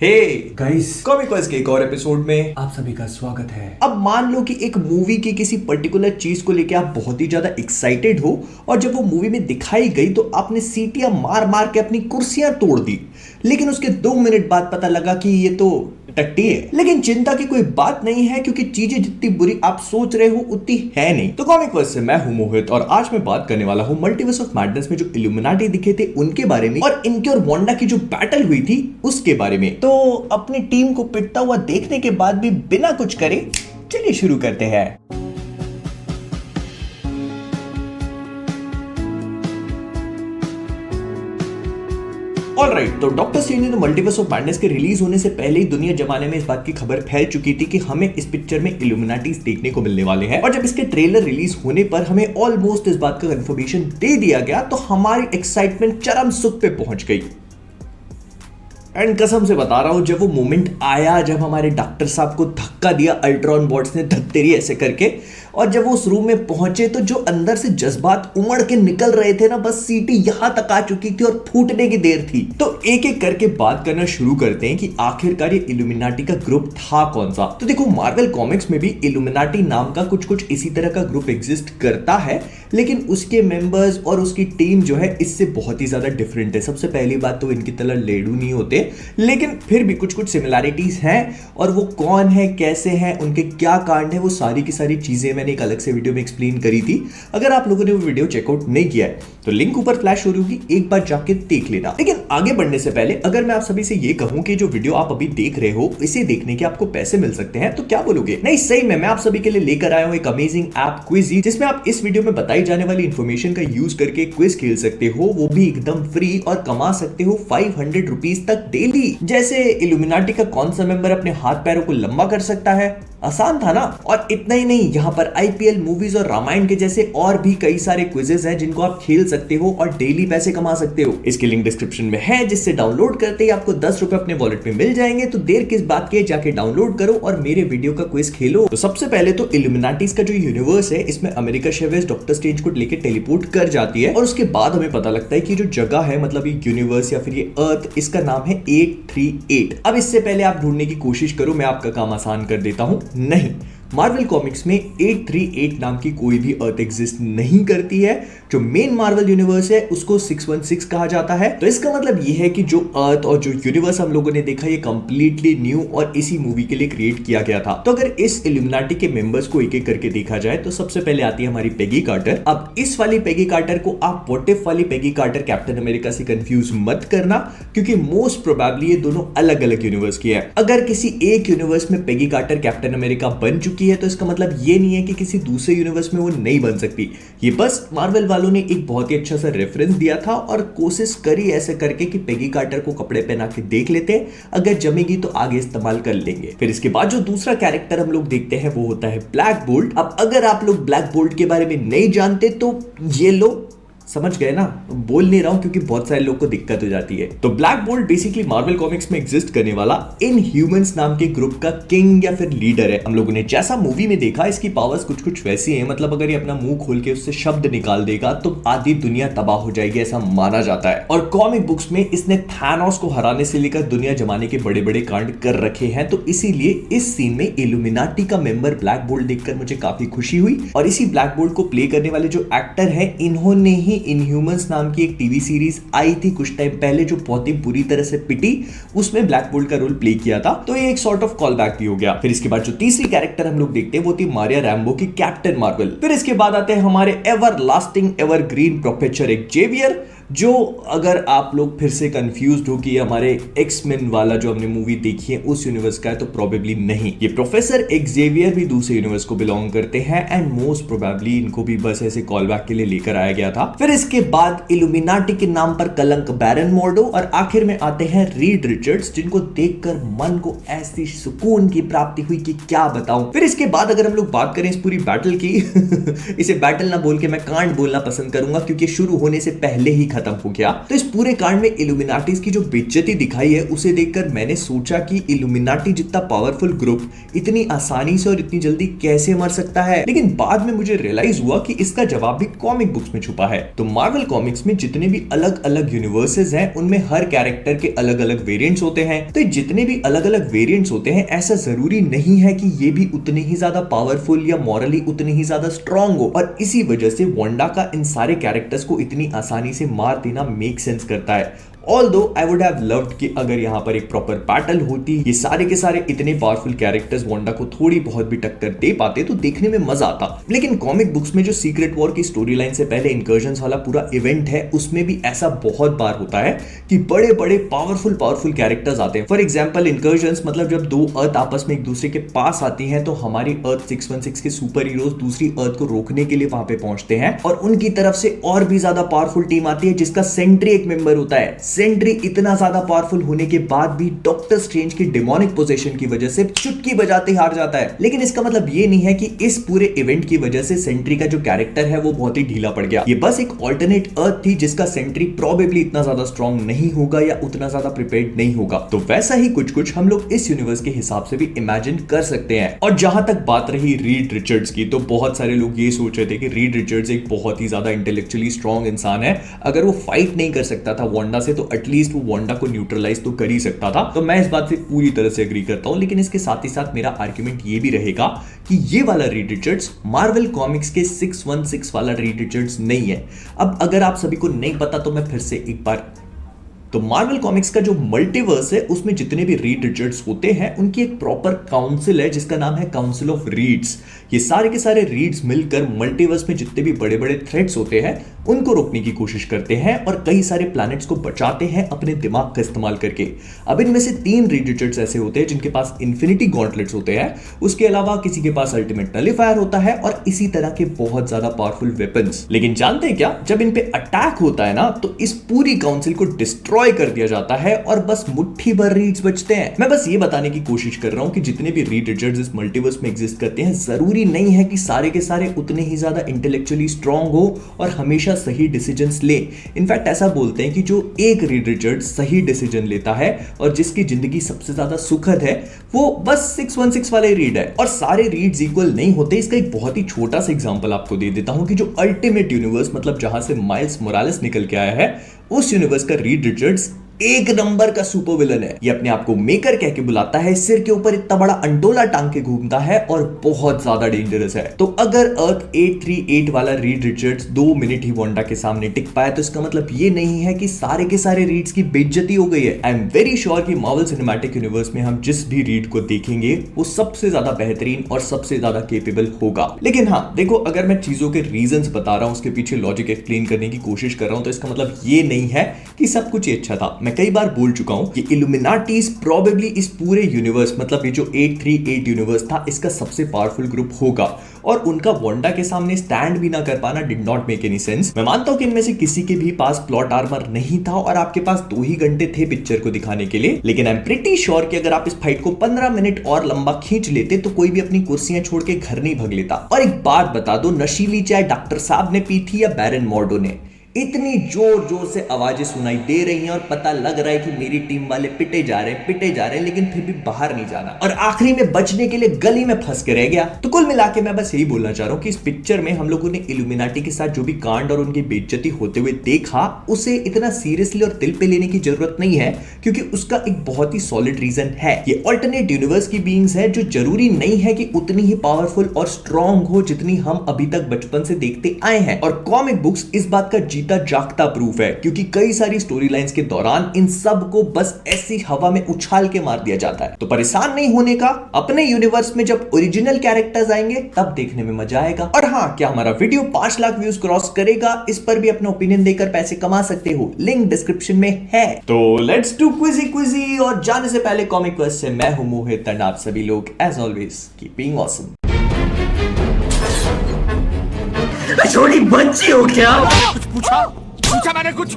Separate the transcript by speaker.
Speaker 1: Hey
Speaker 2: guys,
Speaker 1: comic quest के एक और एपिसोड में
Speaker 2: आप सभी का स्वागत है।
Speaker 1: अब मान लो कि एक मूवी की किसी पर्टिकुलर चीज को लेके आप बहुत ही ज्यादा एक्साइटेड हो और जब वो मूवी में दिखाई गई तो आपने सीटियां मार मार के अपनी कुर्सियां तोड़ दी, लेकिन उसके 2 मिनट बाद पता लगा कि ये तो टट्टी है। लेकिन चिंता की कोई बात नहीं है क्योंकि चीजें जितनी बुरी आप सोच रहे हो उतनी है नहीं। तो कॉमिक क्वेस्ट से मैं हूं मोहित और आज मैं बात करने वाला हूं मल्टीवर्स ऑफ मैडनेस में जो इल्यूमिनाटी दिखे थे उनके बारे में और इनके और वांडा की जो बैटल हुई थी उसके बारे में। तो अपनी टीम को पिटता हुआ देखने के बाद भी बिना कुछ करे चलिए शुरू करते हैं। ऑलराइट, तो doctor strange in the multiverse of madness के रिलीज होने से पहले ही दुनिया जमाने में इस बात की खबर फैल चुकी थी कि हमें इस पिक्चर में इल्यूमिनाटीज देखने को मिलने वाले हैं। और जब इसके ट्रेलर रिलीज होने पर हमें ऑलमोस्ट इस बात का कंफर्मेशन दे दिया गया तो हमारी एक्साइटमेंट चरम सुख पे पहुंच गई। एंड कसम से बता रहा हूं, जब वो मोमेंट आया जब हमारे डॉक्टर साहब को धक्का दिया अल्ट्रॉन बॉट्स ने धत्तेरी ऐसे करके, और जब वो उस रूम में पहुंचे तो जो अंदर से जज्बात उमड़ के निकल रहे थे ना, बस सीटी यहां तक आ चुकी थी और फूटने की देर थी। तो एक एक करके बात करना शुरू करते हैं कि आखिरकार ये इल्यूमिनाटी का ग्रुप था कौन सा। तो देखो, मार्वल कॉमिक्स में भी इल्यूमिनाटी नाम का कुछ इसी तरह का ग्रुप एग्जिस्ट करता है, लेकिन उसके मेंबर्स और उसकी टीम जो है इससे बहुत ही ज्यादा डिफरेंट है। सबसे पहली बात तो इनकी तरह लेडू नहीं होते, लेकिन फिर भी कुछ सिमिलैरिटीज हैं, और वो कौन है, कैसे हैं, उनके क्या कांड है, वो सारी की सारी चीजें मैंने एक अलग से वीडियो में एक्सप्लेन करी थी। अगर आप लोगों ने वो वीडियो चेकआउट नहीं किया है तो लिंक ऊपर फ्लैश हो रही होगी, एक बार जाके देख लेना। लेकिन आगे बढ़ने से पहले अगर मैं आप सभी से ये कहूं कि जो वीडियो आप अभी देख रहे हो इसे देखने के आपको पैसे मिल सकते हैं, तो क्या बोलोगे? नहीं, सही में मैं आप सभी के लिए लेकर आया हूं एक अमेजिंग ऐप क्विजी, जिसमें आप इस वीडियो में बताई जाने वाली इंफॉर्मेशन का यूज करके क्विज खेल सकते हो, वो भी एकदम फ्री, और कमा सकते हो 500 रुपीज तक डेली। जैसे इल्यूमिनाटी का कौन सा मेंबर अपने हाथ पैरों को लंबा कर सकता है? आसान था ना। और इतना ही नहीं, यहाँ पर आईपीएल, मूवीज और रामायण के जैसे और भी कई सारे क्विजेस हैं जिनको आप खेल सकते हो और डेली पैसे कमा सकते हो। इसकी लिंक डिस्क्रिप्शन में है, जिससे डाउनलोड करते ही आपको 10 रुपए अपने वॉलेट में मिल जाएंगे। तो देर किस बात की, जाके डाउनलोड करो और मेरे वीडियो का क्विज खेलो। तो सबसे पहले तो इल्यूमिनाटीज का जो यूनिवर्स है इसमें अमेरिका शेवेज डॉक्टर स्ट्रेंज को लेकर टेलीपोर्ट कर जाती है, और उसके बाद हमें पता लगता है कि जो जगह है, मतलब ये यूनिवर्स या फिर ये अर्थ, इसका नाम है 838। अब इससे पहले आप ढूंढने की कोशिश करो, मैं आपका काम आसान कर देता हूं। नहीं, मार्वल कॉमिक्स में 838 नाम की कोई भी अर्थ एग्जिस्ट नहीं करती है। जो मेन मार्वल यूनिवर्स है उसको 616 कहा जाता है। तो इसका मतलब यह है कि जो अर्थ और जो यूनिवर्स हम लोगों ने देखा ये कंप्लीटली न्यू और इसी मूवी के लिए क्रिएट किया गया था। तो अगर इस इल्यूमिनाटी के मेंबर्स को एक एक करके देखा जाए तो सबसे पहले आती है हमारी पेगी कार्टर। अब इस वाली पेगी कार्टर को आप व्हाट इफ वाली पेगी कार्टर कैप्टन अमेरिका से कंफ्यूज मत करना, क्योंकि मोस्ट प्रोबेबली ये दोनों अलग अलग यूनिवर्स की है। अगर किसी एक यूनिवर्स में पेगी कार्टर कैप्टन अमेरिका बन चुकी है तो इसका मतलब ये नहीं है कि किसी दूसरे यूनिवर्स में वो नहीं बन सकती। ये बस मार्वल वालों ने एक बहुत ही अच्छा सा रेफरेंस दिया था और कोशिश करी ऐसे करके कि पेगी कार्टर को कपड़े पहना के देख लेते हैं, अगर जमेगी तो आगे इस्तेमाल कर लेंगे। फिर इसके बाद जो दूसरा कैरेक्टर हम लोग देखते हैं वो होता है ब्लैक बोल्ट। अब अगर आप लोग ब्लैक बोल्ट के बारे में नहीं जानते तो ये लो, समझ गए ना, बोल नहीं रहा हूं क्योंकि बहुत सारे लोग को दिक्कत हो जाती है। तो black bolt basically Marvel comics में एग्जिस्ट करने वाला इनह्यूमंस नाम के ग्रुप का किंग या फिर लीडर है। हम लोगों ने जैसा मूवी में देखा इसकी पावर्स कुछ वैसी हैं, मतलब अगर ये अपना मुंह खोल के उससे शब्द निकाल देगा तो आधी दुनिया तबाह हो जाएगी, ऐसा माना जाता है। और कॉमिक बुक्स में इसने थानोस को हराने से लेकर दुनिया जमाने के बड़े बड़े कांड कर रखे हैं। तो इसीलिए इस सीन में इल्यूमिनाटी का मेंबर ब्लैक बोल्ट देखकर मुझे काफी खुशी हुई। और इसी ब्लैक बोल्ट को प्ले करने वाले जो एक्टर है इन्होंने ही इनह्यूमंस नाम की एक टीवी सीरीज आई थी कुछ टाइम पहले जो बहुत ही बुरी तरह से पिटी, उसमें ब्लैक बोल्ट का रोल प्ले किया था। तो ये एक सॉर्ट ऑफ कॉल बैक भी हो गया। फिर इसके बाद जो तीसरी कैरेक्टर हम लोग देखते हैं वो थी मारिया रैम्बो की कैप्टन मार्वल। फिर इसके बाद आते हैं हमारे ever lasting evergreen professor Xavier, जो अगर आप लोग फिर से कंफ्यूज्ड हो कि हमारे एक्समेन वाला जो हमने मूवी देखी है उस यूनिवर्स का है, तो प्रोबेबली नहीं। ये प्रोफेसर एक्जेवियर भी दूसरे यूनिवर्स को बिलोंग करते हैं एंड मोस्ट प्रोबेबली इनको भी बस ऐसे कॉल बैक के लिए लेकर आया गया था। फिर इसके बाद इल्यूमिनाटी के नाम पर कलंक बैरन मॉर्डो, और आखिर में आते हैं रीड रिचर्ड्स, जिनको देखकर मन को ऐसी सुकून की प्राप्ति हुई कि क्या बताऊं। फिर इसके बाद अगर हम लोग बात करें इस पूरी बैटल की इसे बैटल ना बोल के मैं कांड बोलना पसंद करूंगा, क्योंकि शुरू होने से पहले ही खत्म हो गया। तो इस पूरे कांड में इल्यूमिनाटीज की जो बेइज्जती दिखाई है उसे देखकर मैंने सोचा कि इल्यूमिनाटी जितना पावरफुल ग्रुप इतनी आसानी से और इतनी जल्दी कैसे मर सकता है। लेकिन बाद में मुझे रियलाइज हुआ कि इसका जवाब भी कॉमिक बुक्स में छुपा है। तो मार्वल कॉमिक्स में जितने भी अलग अलग यूनिवर्सेस हैं उनमें हर कैरेक्टर के अलग अलग वेरिएंट्स होते हैं। तो जितने भी अलग अलग वेरिएंट्स होते हैं ऐसा जरूरी नहीं है कि ये भी उतने ही ज्यादा पावरफुल या मॉरली उतने ही ज्यादा स्ट्रांग हो, और इसी वजह से वांडा का इन सारे कैरेक्टर्स को इतनी आसानी से मार देना मेक सेंस करता है। Although I would have loved कि अगर यहाँ पर एक प्रॉपर बैटल होती, ये सारे के सारे इतने पावरफुल कैरेक्टर्स वांडा को थोड़ी बहुत भी टक्कर दे पाते तो देखने में मजा आता। लेकिन कॉमिक बुक्स में जो सीक्रेट वॉर की स्टोरी लाइन से पहले इनकर्जन्स वाला पूरा इवेंट है उसमें भी ऐसा बहुत बार होता है कि बड़े बड़े पावरफुल कैरेक्टर्स आते हैं। फॉर एग्जाम्पल इनकर्जन्स मतलब जब दो अर्थ आपस में एक दूसरे के पास आती हैं तो हमारी अर्थ 616 के सुपर हीरोज दूसरी अर्थ को रोकने के लिए वहां पे पहुंचते हैं और उनकी तरफ से और भी ज्यादा पावरफुल टीम आती है जिसका सेंट्री एक मेंबर होता है। सेंट्री इतना ज्यादा पावरफुल होने के बाद भी डॉक्टर स्ट्रेंज की डिमोनिक पोजीशन की वजह से चुटकी बजाते हार जाता है। लेकिन इसका मतलब ये नहीं है कि इस पूरे इवेंट की वजह से सेंट्री का जो कैरेक्टर है वो बहुत ही ढीला पड़ गया। ये बस एक ऑल्टरनेट अर्थ थी जिसका सेंट्री प्रोबेबली इतना ज्यादा स्ट्रांग नहीं होगा या उतना ज्यादा प्रिपेयर्ड नहीं होगा। तो वैसा ही कुछ कुछ हम लोग इस यूनिवर्स के हिसाब से भी इमेजिन कर सकते हैं। और जहां तक बात रही रीड रिचर्ड्स की, तो बहुत सारे लोग ये सोच रहे थे कि रीड रिचर्ड्स एक बहुत ही ज्यादा इंटेलेक्चुअली स्ट्रांग इंसान है, अगर वो फाइट नहीं कर सकता था वांडा से तो एटलीस्ट वो वांडा को न्यूट्रलाइज तो कर ही सकता था। तो मैं इस बात से पूरी तरह से एग्री करता हूं, लेकिन इसके साथ ही साथ मेरा आर्गुमेंट ये भी रहेगा कि ये वाला रीड रिचर्ड्स मार्वल कॉमिक्स के 616 वाला रीड रिचर्ड्स नहीं है। अब अगर आप सभी को नहीं पता तो मैं फिर से एक बार, तो मार्वल कॉमिक्स का जो मल्टीवर्स है उसमें जितने भी रीड रिचर्ड्स होते हैं उनकी एक प्रॉपर काउंसिल है जिसका नाम है काउंसिल ऑफ रीड्स। ये सारे के सारे रीड्स मिलकर मल्टीवर्स में जितने भी बड़े बड़े थ्रेट्स होते हैं उनको रोकने की कोशिश करते हैं और कई सारे प्लैनेट्स को बचाते हैं अपने दिमाग का इस्तेमाल करके। अब इनमें से 3 रीड रिचर्ड्स ऐसे होते हैं जिनके पास इन्फिनिटी गॉन्टलेट्स होते हैं, उसके अलावा किसी के पास अल्टीमेट नलिफायर होता है और इसी तरह के बहुत ज्यादा पावरफुल वेपन्स। लेकिन जानते हैं क्या, जब इन पे अटैक होता है ना तो इस पूरी काउंसिल को डिस्ट्रॉय कर दिया जाता है और बस मुट्ठी भर रीड्स बचते हैं। मैं बस ये बताने की कोशिश कर रहा हूं कि जितने भी रीड रिचर्ड्स इस मल्टीवर्स में एग्जिस्ट करते हैं जरूरी नहीं है कि सारे के सारे उतने ही ज्यादा इंटेलेक्चुअली स्ट्रांग हो और हमेशा सही डिसीजंस ले। इनफैक्ट ऐसा बोलते हैं कि जो एक रीड रिचर्ड सही डिसीजन लेता है और जिसकी जिंदगी सबसे ज्यादा सुखद है वो बस 616 वाले रीड है। और सारे रीड्स इक्वल नहीं होते। इसका एक बहुत ही छोटा सा एग्जांपल आपको दे देता हूं कि जो अल्टीमेट यूनिवर्स मतलब जहां से माइल्स मोरालेस निकल के आया है उस यूनिवर्स का रीड रिचर्ड्स एक नंबर का सुपर विलन है। ये अपने आप को मेकर कह के बुलाता है, सिर के ऊपर इतना बड़ा अंडोला टांग के घूमता है और बहुत ज्यादा डेंजरस है। तो अगर अर्थ 838 वाला रीड रिचर्ड्स 2 मिनट ही वांडा के सामने टिक पाया तो इसका मतलब ये नहीं है कि सारे के सारे रीड्स की बेइज्जती हो गई है। आई एम वेरी श्योर कि मार्वल सिनेमैटिक यूनिवर्स में हम जिस भी रीड को देखेंगे वो सबसे ज्यादा बेहतरीन और सबसे ज्यादा केपेबल होगा। लेकिन हाँ देखो, अगर मैं चीजों के रीजंस बता रहा हूं, उसके पीछे लॉजिक एक्सप्लेन करने की कोशिश कर रहा हूं, तो इसका मतलब ये नहीं है कि सब कुछ ही अच्छा था। मैं कई बार बोल चुका हूं कि इल्यूमिनाटीज प्रोबेबली इस पूरे यूनिवर्स मतलब ये जो 838 यूनिवर्स था इसका सबसे पावरफुल ग्रुप होगा और उनका वांडा के सामने स्टैंड भी ना कर पाना did not make any sense. मैं मानता हूं कि इनमें से किसी के भी पास प्लॉट आर्मर नहीं था और आपके पास 2 ही घंटे थे पिक्चर को दिखाने के लिए, लेकिन आई एम प्रीटी श्योर कि अगर आप इस फाइट को 15 मिनट और लंबा खींच लेते तो कोई भी अपनी कुर्सियां छोड़ के घर नहीं भाग लेता। और एक बात बता दो, नशीली चाय डॉक्टर साहब ने पी थी या बैरन मॉर्डो ने? इतनी जोर जोर से आवाजें सुनाई दे रही हैं और पता लग रहा है कि मेरी टीम वाले पिटे जा रहे हैं, लेकिन फिर भी बाहर नहीं जाना और आखिरी में बचने के लिए गली में फंस के रह गया। तो कुल मिला के मैं बस यही बोलना चाह रहा हूं कि इस पिक्चर में हम लोगों ने इल्यूमिनाटी के साथ जो भी कांड और उनकी बेइज्जती होते हुए देखा उसे इतना सीरियसली और दिल पे लेने की जरूरत नहीं है, क्योंकि उसका एक बहुत ही सॉलिड रीजन है। ये ऑल्टरनेट यूनिवर्स की बीइंग्स है जो जरूरी नहीं है कि उतनी ही पावरफुल और स्ट्रॉन्ग हो जितनी हम अभी तक बचपन से देखते आए हैं। और कॉमिक बुक्स इस बात का जीता जागता प्रूफ है, क्योंकि कई सारी स्टोरी लाइंस के दौरान इन सब को बस ऐसी हवा में उछाल के मार दिया जाता है। तो परेशान नहीं होने का, अपने यूनिवर्स में जब ओरिजिनल कैरेक्टर्स आएंगे तब देखने में मजा आएगा। और हाँ, क्या हमारा वीडियो 5 लाख व्यूज क्रॉस करेगा? इस पर भी अपना ओपिनियन देकर पैसे कमा सकते हो, लिंक डिस्क्रिप्शन में है। तो लेट्स डू क्विजी और जाने से पहले कॉमिक क्वेस्ट से मैं हूं मोहित और आप सभी लोग as always keep being awesome.
Speaker 3: छोटी बच्ची हो क्या?
Speaker 4: कुछ पूछा मैंने कुछ